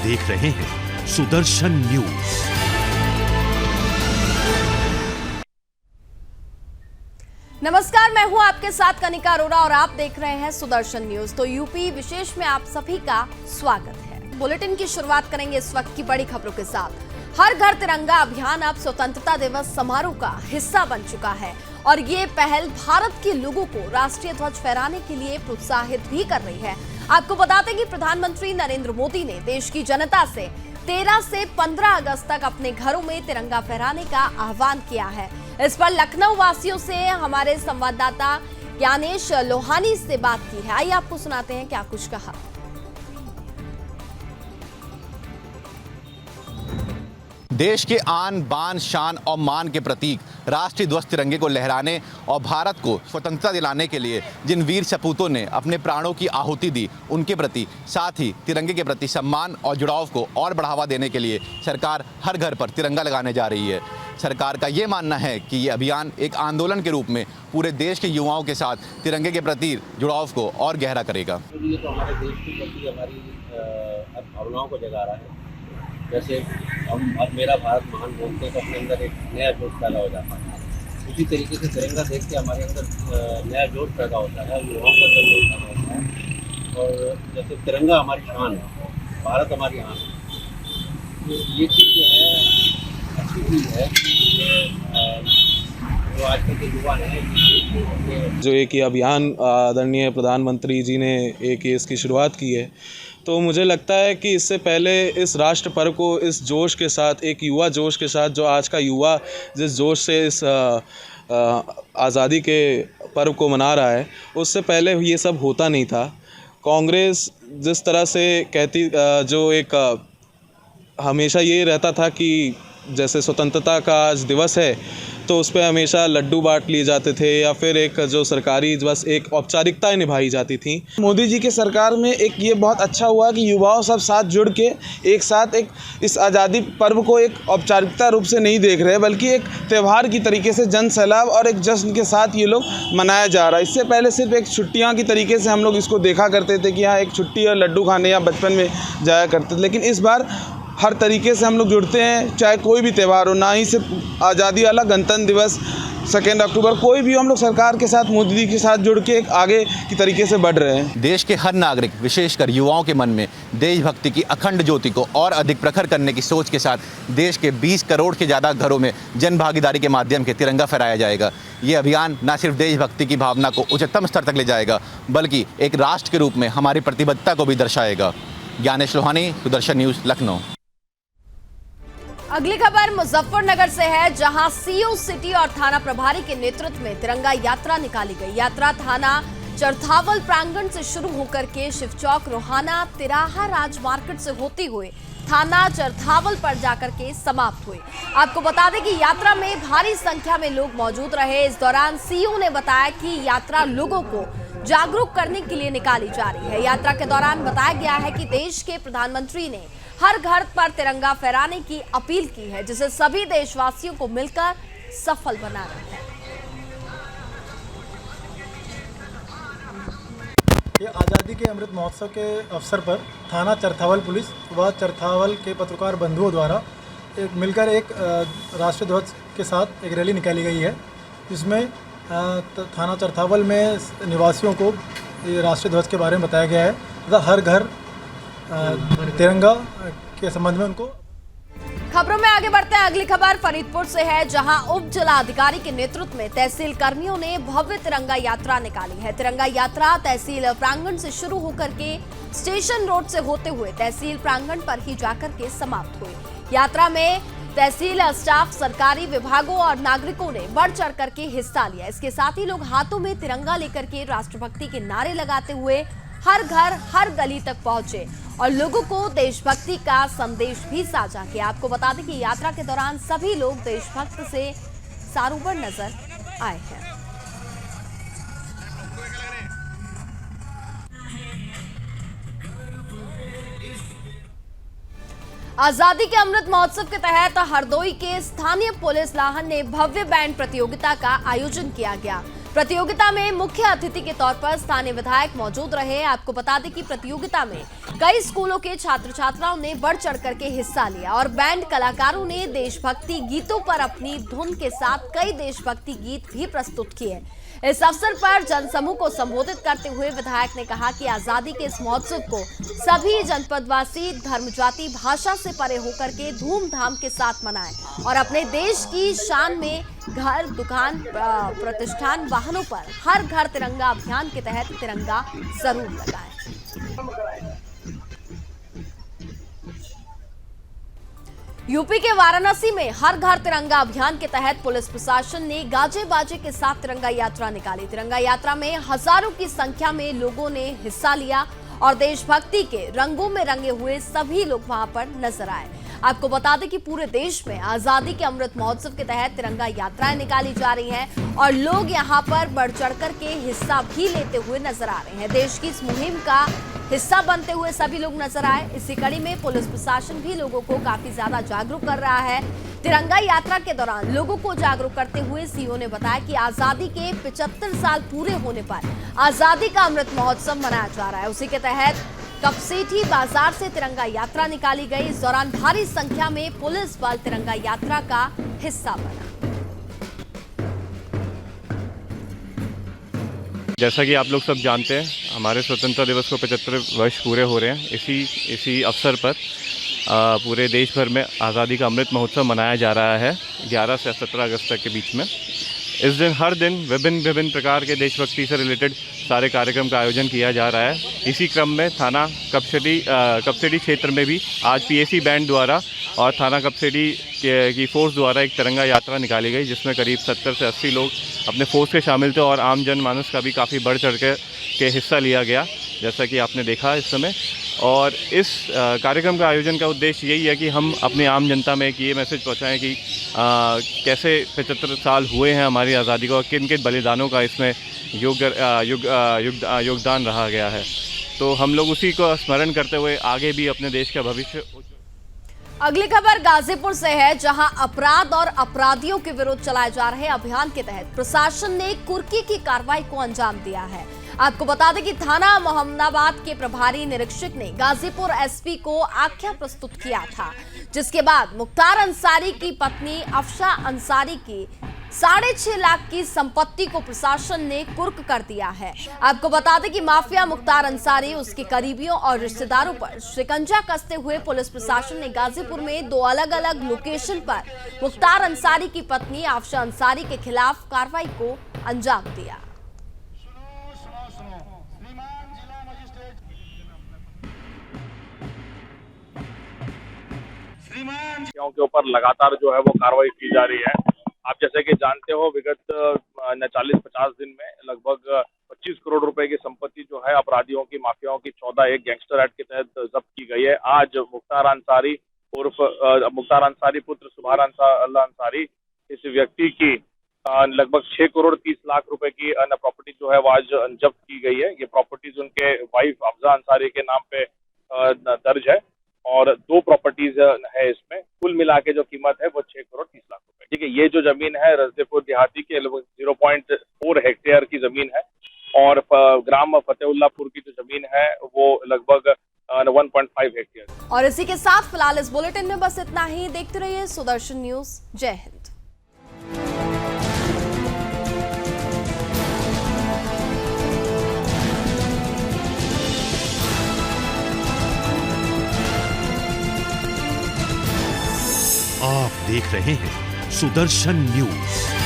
देख रहे हैं सुदर्शन न्यूज। नमस्कार, मैं हूं आपके साथ कनिका अरोड़ा और आप देख रहे हैं सुदर्शन न्यूज। तो यूपी विशेष में आप सभी का स्वागत है। बुलेटिन की शुरुआत करेंगे इस वक्त की बड़ी खबरों के साथ। हर घर तिरंगा अभियान अब स्वतंत्रता दिवस समारोह का हिस्सा बन चुका है और ये पहल भारत के लोगों को राष्ट्रीय ध्वज फहराने के लिए प्रोत्साहित भी कर रही है। आपको बताते हैं कि प्रधानमंत्री नरेंद्र मोदी ने देश की जनता से 13 से 15 अगस्त तक अपने घरों में तिरंगा फहराने का आह्वान किया है। इस पर लखनऊ वासियों से हमारे संवाददाता ज्ञानेश लोहानी से बात की है। आइए आपको सुनाते हैं क्या कुछ कहा। देश के आन बान शान और मान के प्रतीक राष्ट्रीय ध्वज तिरंगे को लहराने और भारत को स्वतंत्रता दिलाने के लिए जिन वीर सपूतों ने अपने प्राणों की आहुति दी, उनके प्रति साथ ही तिरंगे के प्रति सम्मान और जुड़ाव को और बढ़ावा देने के लिए सरकार हर घर पर तिरंगा लगाने जा रही है। सरकार का ये मानना है कि ये अभियान एक आंदोलन के रूप में पूरे देश के युवाओं के साथ तिरंगे के प्रति जुड़ाव को और गहरा करेगा। ये तो हमारे देश के प्रति हमारी भावनाओं को जगा रहा है। जैसे हम अब मेरा भारत महान बोलते हैं तो अपने अंदर एक नया जोश पैदा हो जाता है। उसी तरीके से तिरंगा देख के हमारे अंदर नया जोश पैदा होता है, युवाओं के अंदर जोश पैदा होता है। और जैसे तिरंगा हमारी शान है, भारत हमारी आन है, तो ये चीज़ जो है अच्छी चीज़ है कि जो आजकल के युवा हैं जो एक ये अभियान आदरणीय प्रधानमंत्री जी ने एक इसकी शुरुआत की है, तो मुझे लगता है कि इससे पहले इस राष्ट्र पर्व को इस जोश के साथ, एक युवा जोश के साथ, जो आज का युवा जिस जोश से इस आज़ादी के पर्व को मना रहा है, उससे पहले ये सब होता नहीं था। कांग्रेस जिस तरह से कहती, जो एक हमेशा ये रहता था कि जैसे स्वतंत्रता का आज दिवस है तो उस पर हमेशा लड्डू बांट लिए जाते थे या फिर एक जो सरकारी बस एक औपचारिकताएं निभाई जाती थी। मोदी जी की सरकार में एक ये बहुत अच्छा हुआ कि युवाओं सब साथ जुड़ के एक साथ एक इस आज़ादी पर्व को एक औपचारिकता रूप से नहीं देख रहे, बल्कि एक त्यौहार की तरीके से जन सैलाब और एक जश्न के साथ ये लोग मनाया जा रहा है। इससे पहले सिर्फ एक छुट्टियाँ की तरीके से हम लोग इसको देखा करते थे कि हाँ एक छुट्टी और लड्डू खाने या बचपन में जाया करते थे, लेकिन इस बार हर तरीके से हम लोग जुड़ते हैं, चाहे कोई भी त्यौहार हो, ना ही सिर्फ आज़ादी वाला गणतंत्र दिवस 2 अक्टूबर, कोई भी हम लोग सरकार के साथ, मोदी जी के साथ जुड़ के एक आगे की तरीके से बढ़ रहे हैं। देश के हर नागरिक, विशेषकर युवाओं के मन में देशभक्ति की अखंड ज्योति को और अधिक प्रखर करने की सोच के साथ देश के 20 करोड़ के ज़्यादा घरों में जन भागीदारी के माध्यम से तिरंगा फहराया जाएगा। ये अभियान न सिर्फ देशभक्ति की भावना को उच्चतम स्तर तक ले जाएगा, बल्कि एक राष्ट्र के रूप में हमारी प्रतिबद्धता को भी दर्शाएगा। ज्ञानेश लोहानी, सुदर्शन न्यूज़, लखनऊ। अगली खबर मुजफ्फरनगर से है, जहां सीयू सिटी और थाना प्रभारी के नेतृत्व में तिरंगा यात्रा निकाली गई। यात्रा थाना चरथावल प्रांगण से शुरू होकर के शिव चौक, रोहाना, तिराहा राज मार्केट से होती हुई थाना चरथावल पर जाकर के समाप्त हुई। आपको बता दें कि यात्रा में भारी संख्या में लोग मौजूद रहे। इस दौरान सीयू ने बताया कि यात्रा लोगों को जागरूक करने के लिए निकाली जा रही है। यात्रा के दौरान बताया गया है कि देश के प्रधानमंत्री ने हर घर पर तिरंगा फहराने की अपील की है, जिसे सभी देशवासियों को मिलकर सफल बनाना है। ये आज़ादी के अमृत महोत्सव के अवसर पर थाना चरथावल पुलिस व चरथावल के पत्रकार बंधुओं द्वारा मिलकर एक राष्ट्रीय ध्वज के साथ एक रैली निकाली गई है, जिसमें थाना चरथावल में निवासियों को राष्ट्रीय ध्वज के बारे में बताया गया है तथा हर घर तिरंगा के संबंध में उनको। खबरों में आगे बढ़ते हैं। अगली खबर फरीदपुर से है, जहां उप जिलाधिकारी के नेतृत्व में तहसील कर्मियों ने भव्य तिरंगा यात्रा निकाली है। तिरंगा यात्रा तहसील प्रांगण से शुरू होकर के स्टेशन रोड से होते हुए तहसील प्रांगण पर ही जाकर के समाप्त हुई। यात्रा में तहसील स्टाफ, सरकारी विभागों और नागरिकों ने बढ़ चढ़ करके हिस्सा लिया। इसके साथ ही लोग हाथों में तिरंगा लेकर के राष्ट्रभक्ति के नारे लगाते हुए हर घर, हर गली तक पहुंचे और लोगों को देशभक्ति का संदेश भी साझा किया। आपको बता दें कि यात्रा के दौरान सभी लोग देशभक्त से सारूबर नजर आए हैं। आजादी के अमृत महोत्सव के तहत हरदोई के स्थानीय पुलिस लाहन ने भव्य बैंड प्रतियोगिता का आयोजन किया गया। प्रतियोगिता में मुख्य अतिथि के तौर पर स्थानीय विधायक मौजूद रहे। आपको बता दें कि प्रतियोगिता में कई स्कूलों के छात्र छात्राओं ने बढ़ चढ़कर के हिस्सा लिया और बैंड कलाकारों ने देशभक्ति गीतों पर अपनी धुन के साथ कई देशभक्ति गीत भी प्रस्तुत किए। इस अवसर पर जनसमूह को संबोधित करते हुए विधायक ने कहा कि आजादी के इस महोत्सव को सभी जनपदवासी धर्म, जाति, भाषा से परे होकर के धूमधाम के साथ मनाएं और अपने देश की शान में घर, दुकान, प्रतिष्ठान, वाहनों पर हर घर तिरंगा अभियान के तहत तिरंगा जरूर लगाएं। यूपी के वाराणसी में हर घर तिरंगा अभियान के तहत पुलिस प्रशासन ने गाजे बाजे के साथ तिरंगा यात्रा निकाली। तिरंगा यात्रा में हजारों की संख्या में लोगों ने हिस्सा लिया और देशभक्ति के रंगों में रंगे हुए सभी लोग वहां पर नजर आए। आपको बता दें कि पूरे देश में आजादी के अमृत महोत्सव के तहत तिरंगा यात्राएं निकाली जा रही हैं और लोग यहां पर बढ़ चढ़कर के हिस्सा भी लेते हुए नजर आ रहे हैं। देश की इस मुहिम का हिस्सा बनते हुए सभी लोग नजर आए। इसी कड़ी में पुलिस प्रशासन भी लोगों को काफी ज्यादा जागरूक कर रहा है। तिरंगा यात्रा के दौरान लोगों को जागरूक करते हुए सीओ ने बताया कि आजादी के 75 साल पूरे होने पर आजादी का अमृत महोत्सव मनाया जा रहा है। उसी के तहत कपसेठी बाजार से तिरंगा यात्रा निकाली गई। इस दौरान भारी संख्या में पुलिस बल तिरंगा यात्रा का हिस्सा बना। जैसा कि आप लोग सब जानते हैं, हमारे स्वतंत्रता दिवस को 75 वर्ष पूरे हो रहे हैं। इसी अवसर पर पूरे देश भर में आज़ादी का अमृत महोत्सव मनाया जा रहा है 11 से 17 अगस्त तक के बीच में। इस दिन हर दिन विभिन्न प्रकार के देशभक्ति से रिलेटेड सारे कार्यक्रम का आयोजन किया जा रहा है। इसी क्रम में थाना कपसेटी क्षेत्र में भी आज पीएसी बैंड द्वारा और थाना कपसेटी की फोर्स द्वारा एक तिरंगा यात्रा निकाली गई, जिसमें करीब 70 से 80 लोग अपने फोर्स के शामिल थे और आम जनमानस का भी काफ़ी बढ़ चढ़ के हिस्सा लिया गया, जैसा कि आपने देखा इस समय। और इस कार्यक्रम का आयोजन का उद्देश्य यही है कि हम अपनी आम जनता में एक ये मैसेज पहुंचाएं कि कैसे 75 साल हुए हैं हमारी आज़ादी को और किन किन बलिदानों का इसमें योगदान रहा गया है। तो हम लोग उसी को स्मरण करते हुए आगे भी अपने देश का भविष्य। अगली खबर गाजीपुर से है, जहां अपराध और अपराधियों के विरुद्ध चलाए जा रहे अभियान के तहत प्रशासन ने कुर्की की कार्रवाई को अंजाम दिया है। आपको बता दें कि थाना मोहम्मदाबाद के प्रभारी निरीक्षक ने गाजीपुर एसपी को आख्या प्रस्तुत किया था, जिसके बाद मुख्तार अंसारी की पत्नी अफशा अंसारी की 6.5 लाख की संपत्ति को प्रशासन ने कुर्क कर दिया है। आपको बता दें कि माफिया मुख्तार अंसारी, उसके करीबियों और रिश्तेदारों पर शिकंजा कसते हुए पुलिस प्रशासन ने गाजीपुर में 2 अलग-अलग लोकेशन पर मुख्तार अंसारी की पत्नी अफशा अंसारी के खिलाफ कार्रवाई को अंजाम दिया। के ऊपर लगातार जो है वो कार्रवाई की जा रही है। आप जैसे कि जानते हो, विगत 40-50 दिन में लगभग 25 करोड़ रुपए की संपत्ति जो है अपराधियों की, माफियाओं की 14 एक गैंगस्टर एक्ट के तहत जब्त की गई है। आज मुख्तार अंसारी पुत्र सुभान अंसारी, इस व्यक्ति की लगभग 6 करोड़ 30 लाख रुपए की प्रॉपर्टी जो है वो आज जब्त की गई है। ये प्रॉपर्टीज उनके वाइफ अफजा अंसारी के नाम पे दर्ज है और 2 प्रॉपर्टीज है इसमें। कुल मिला के जो कीमत है वो 6 करोड़ 30 लाख रुपए। ठीक है, ये जो जमीन है रजदेपुर देहाती के लगभग 0.4 हेक्टेयर की जमीन है और ग्राम फतेहुल्लापुर की जो जमीन है वो लगभग 1.5 हेक्टेयर। और इसी के साथ फिलहाल इस बुलेटिन में बस इतना ही। देखते रहिए सुदर्शन न्यूज। जय हिंद। आप देख रहे हैं सुदर्शन न्यूज।